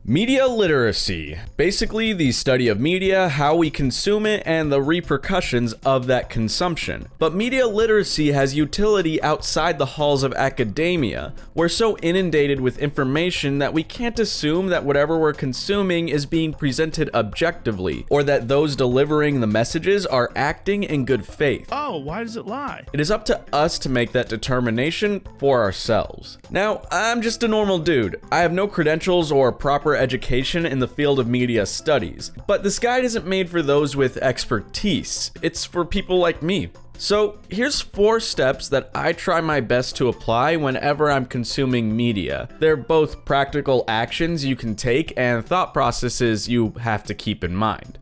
Media literacy, basically the study of media, how we consume it, and the repercussions of that consumption. But media literacy has utility outside the halls of academia. We're so inundated with information that we can't assume that whatever we're consuming is being presented objectively, or that those delivering the messages are acting in good faith. Oh, why does it lie? It is up to us to make that determination for ourselves. Now, I'm just a normal dude. I have no credentials or proper education in the field of media studies, but this guide isn't made for those with expertise. It's for people like me. So here's 4 steps that I try my best to apply whenever I'm consuming media. They're both practical actions you can take and thought processes you have to keep in mind.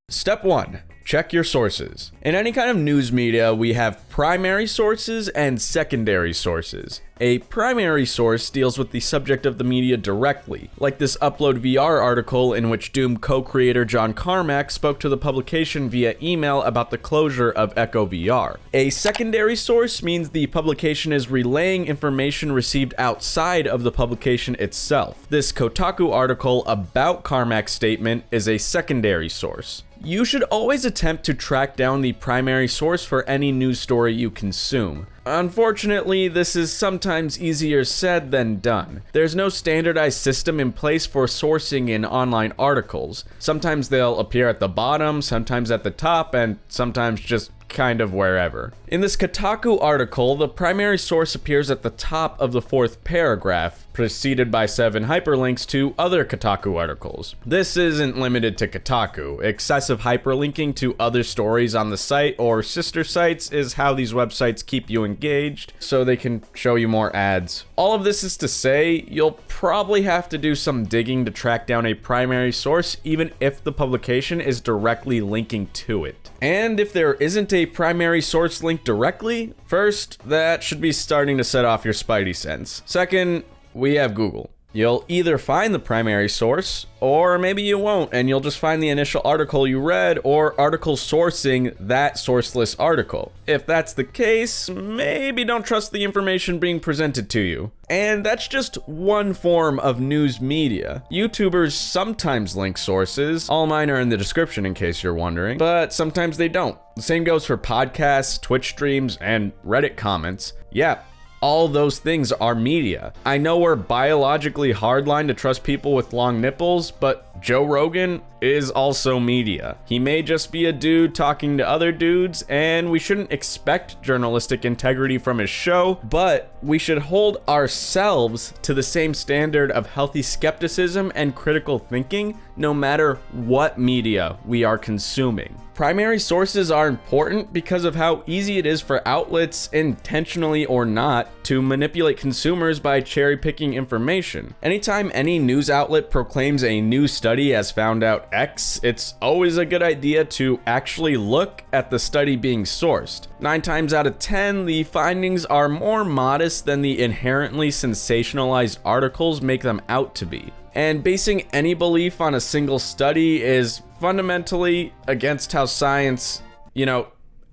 Step 1. Check your sources. In any kind of news media, we have primary sources and secondary sources. A primary source deals with the subject of the media directly, like this Upload VR article in which Doom co-creator John Carmack spoke to the publication via email about the closure of Echo VR. A secondary source means the publication is relaying information received outside of the publication itself. This Kotaku article about Carmack's statement is a secondary source. You should always attempt to track down the primary source for any news story you consume. Unfortunately, this is sometimes easier said than done. There's no standardized system in place for sourcing in online articles. Sometimes they'll appear at the bottom, sometimes at the top, and sometimes just kind of wherever. In this Kotaku article, the primary source appears at the top of the 4th paragraph, preceded by 7 hyperlinks to other Kotaku articles. This isn't limited to Kotaku. Excessive hyperlinking to other stories on the site or sister sites is how these websites keep you engaged, so they can show you more ads. All of this is to say, you'll probably have to do some digging to track down a primary source, even if the publication is directly linking to it. And if there isn't a primary source link directly, first, that should be starting to set off your spidey sense. Second, we have Google. You'll either find the primary source, or maybe you won't, and you'll just find the initial article you read or articles sourcing that sourceless article. If that's the case, maybe don't trust the information being presented to you. And that's just one form of news media. YouTubers sometimes link sources. All mine are in the description in case you're wondering, but sometimes they don't. The same goes for podcasts, Twitch streams, and Reddit comments. Yeah. All those things are media. I know we're biologically hardline to trust people with long nipples, but Joe Rogan is also media. He may just be a dude talking to other dudes, and we shouldn't expect journalistic integrity from his show, but we should hold ourselves to the same standard of healthy skepticism and critical thinking, no matter what media we are consuming. Primary sources are important because of how easy it is for outlets, intentionally or not, to manipulate consumers by cherry-picking information. Anytime any news outlet proclaims a new study has found out X, it's always a good idea to actually look at the study being sourced. 9 times out of 10, the findings are more modest than the inherently sensationalized articles make them out to be. And basing any belief on a single study is fundamentally against how science,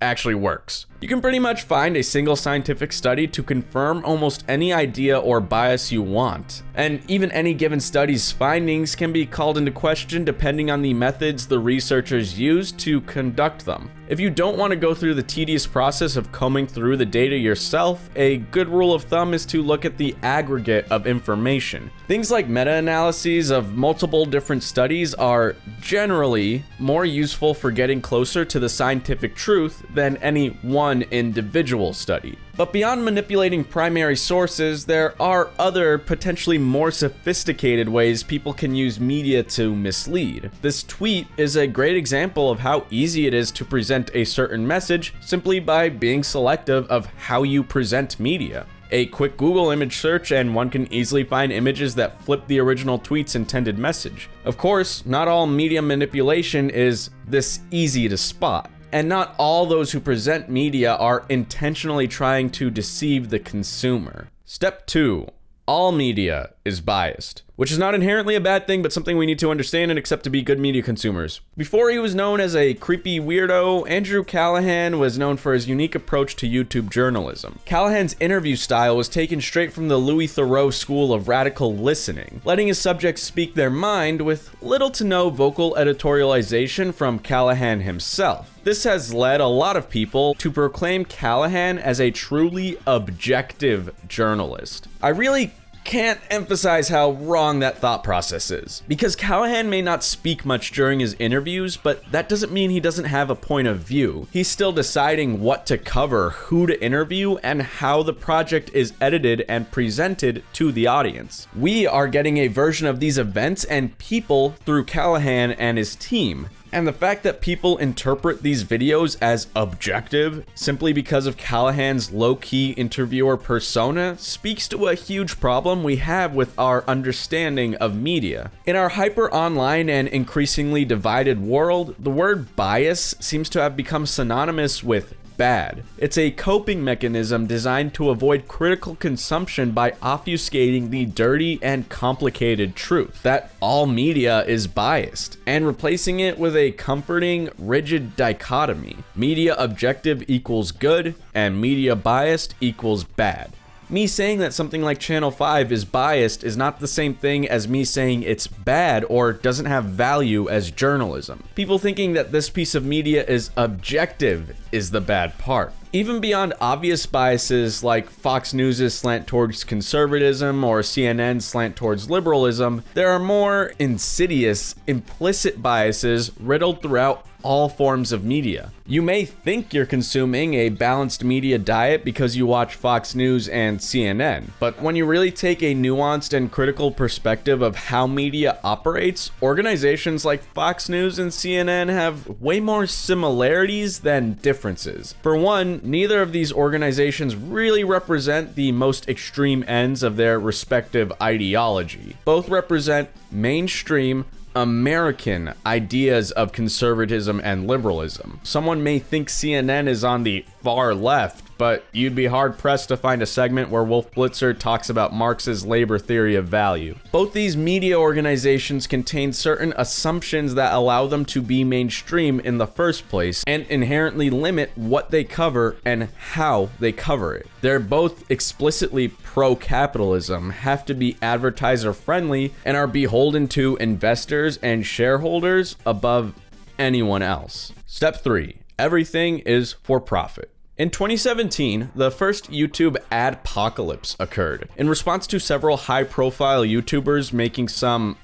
actually works. You can pretty much find a single scientific study to confirm almost any idea or bias you want. And even any given study's findings can be called into question depending on the methods the researchers use to conduct them. If you don't want to go through the tedious process of combing through the data yourself, a good rule of thumb is to look at the aggregate of information. Things like meta-analyses of multiple different studies are generally more useful for getting closer to the scientific truth than any one individual study. But beyond manipulating primary sources, there are other potentially more sophisticated ways people can use media to mislead. This tweet is a great example of how easy it is to present a certain message simply by being selective of how you present media. A quick Google image search and one can easily find images that flip the original tweet's intended message. Of course, not all media manipulation is this easy to spot. And not all those who present media are intentionally trying to deceive the consumer. Step 2. All media is biased, which is not inherently a bad thing, but something we need to understand and accept to be good media consumers. Before he was known as a creepy weirdo, Andrew Callaghan was known for his unique approach to YouTube journalism. Callaghan's interview style was taken straight from the Louis Theroux school of radical listening, letting his subjects speak their mind with little to no vocal editorialization from Callaghan himself. This has led a lot of people to proclaim Callaghan as a truly objective journalist. I really can't emphasize how wrong that thought process is, because Callaghan may not speak much during his interviews, but that doesn't mean he doesn't have a point of view. He's still deciding what to cover, who to interview, and how the project is edited and presented to the audience. We are getting a version of these events and people through Callaghan and his team. And the fact that people interpret these videos as objective simply because of Callaghan's low-key interviewer persona speaks to a huge problem we have with our understanding of media. In our hyper-online and increasingly divided world, the word bias seems to have become synonymous with bad. It's a coping mechanism designed to avoid critical consumption by obfuscating the dirty and complicated truth that all media is biased, and replacing it with a comforting, rigid dichotomy. Media objective equals good, and media biased equals bad. Me saying that something like Channel 5 is biased is not the same thing as me saying it's bad or doesn't have value as journalism. People thinking that this piece of media is objective is the bad part. Even beyond obvious biases like Fox News' slant towards conservatism or CNN's slant towards liberalism, there are more insidious, implicit biases riddled throughout all forms of media. You may think you're consuming a balanced media diet because you watch Fox News and CNN, but when you really take a nuanced and critical perspective of how media operates, organizations like Fox News and CNN have way more similarities than differences. For one, neither of these organizations really represent the most extreme ends of their respective ideology. Both represent mainstream American ideas of conservatism and liberalism. Someone may think CNN is on the far left, but you'd be hard-pressed to find a segment where Wolf Blitzer talks about Marx's labor theory of value. Both these media organizations contain certain assumptions that allow them to be mainstream in the first place and inherently limit what they cover and how they cover it. They're both explicitly pro-capitalism, have to be advertiser-friendly, and are beholden to investors and shareholders above anyone else. Step 3. Everything is for profit. In 2017, the first YouTube adpocalypse occurred in response to several high-profile YouTubers making some,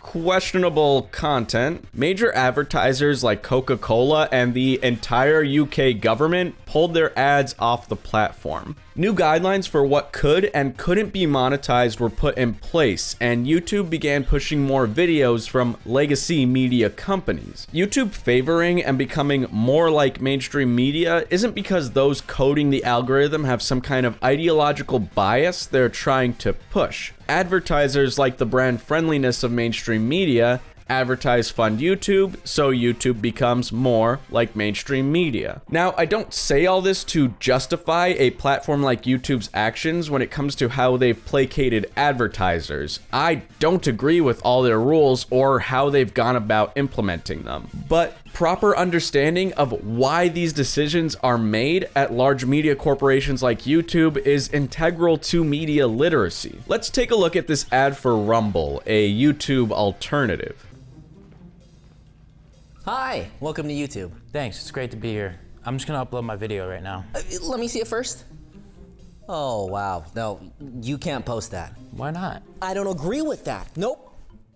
questionable content. Major advertisers like Coca-Cola and the entire UK government pulled their ads off the platform. New guidelines for what could and couldn't be monetized were put in place, and YouTube began pushing more videos from legacy media companies. YouTube favoring and becoming more like mainstream media isn't because those coding the algorithm have some kind of ideological bias they're trying to push. Advertisers like the brand friendliness of mainstream media advertise fund YouTube, so YouTube becomes more like mainstream media. Now, I don't say all this to justify a platform like YouTube's actions when it comes to how they've placated advertisers. I don't agree with all their rules or how they've gone about implementing them. But proper understanding of why these decisions are made at large media corporations like YouTube is integral to media literacy. Let's take a look at this ad for Rumble, a YouTube alternative. Hi, welcome to YouTube. Thanks, it's great to be here. I'm just gonna upload my video right now. Let me see it first. Oh, wow. No, you can't post that. Why not? I don't agree with that. Nope.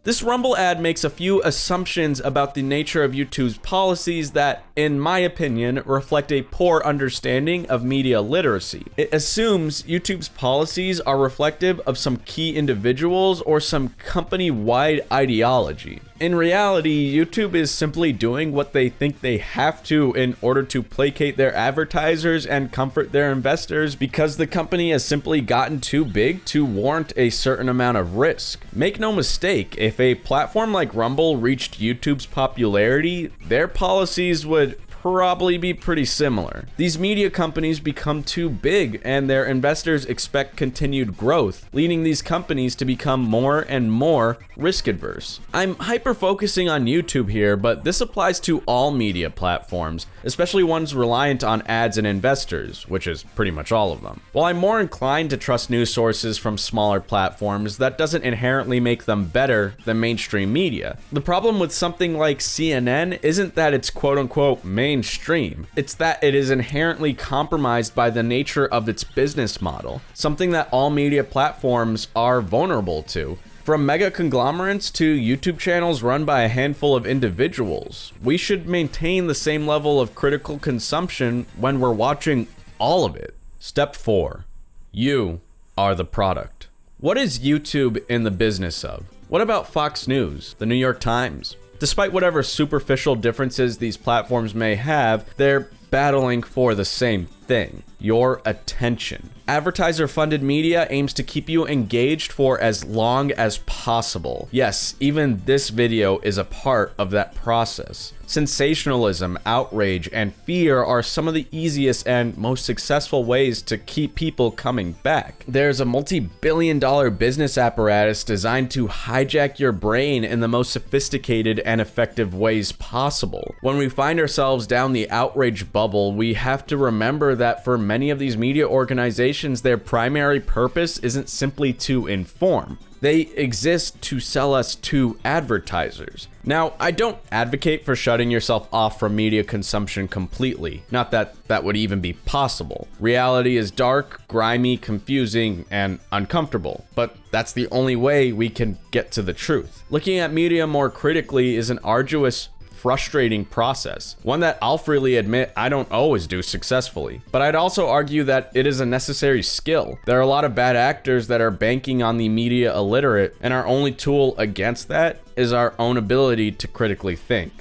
This Rumble ad makes a few assumptions about the nature of YouTube's policies that, in my opinion, reflect a poor understanding of media literacy. It assumes YouTube's policies are reflective of some key individuals or some company-wide ideology. In reality, YouTube is simply doing what they think they have to in order to placate their advertisers and comfort their investors because the company has simply gotten too big to warrant a certain amount of risk. Make no mistake, if a platform like Rumble reached YouTube's popularity, their policies would probably be pretty similar. These media companies become too big and their investors expect continued growth, leading these companies to become more and more risk adverse. I'm hyper-focusing on YouTube here, but this applies to all media platforms, especially ones reliant on ads and investors, which is pretty much all of them. While I'm more inclined to trust news sources from smaller platforms, that doesn't inherently make them better than mainstream media. The problem with something like CNN isn't that it's quote-unquote mainstream, it's that it is inherently compromised by the nature of its business model, something that all media platforms are vulnerable to. From mega conglomerates to YouTube channels run by a handful of individuals, we should maintain the same level of critical consumption when we're watching all of it. Step 4. You are the product. What is YouTube in the business of? What about Fox News, the New York Times? Despite whatever superficial differences these platforms may have, they're battling for the same thing: your attention. Advertiser-funded media aims to keep you engaged for as long as possible. Yes, even this video is a part of that process. Sensationalism, outrage, and fear are some of the easiest and most successful ways to keep people coming back. There's a multi-billion-dollar business apparatus designed to hijack your brain in the most sophisticated and effective ways possible. When we find ourselves down the outrage bubble, we have to remember that for many of these media organizations, their primary purpose isn't simply to inform. They exist to sell us to advertisers. Now, I don't advocate for shutting yourself off from media consumption completely. Not that that would even be possible. Reality is dark, grimy, confusing, and uncomfortable. But that's the only way we can get to the truth. Looking at media more critically is an arduous, frustrating process, one that I'll freely admit I don't always do successfully. But I'd also argue that it is a necessary skill. There are a lot of bad actors that are banking on the media illiterate, and our only tool against that is our own ability to critically think.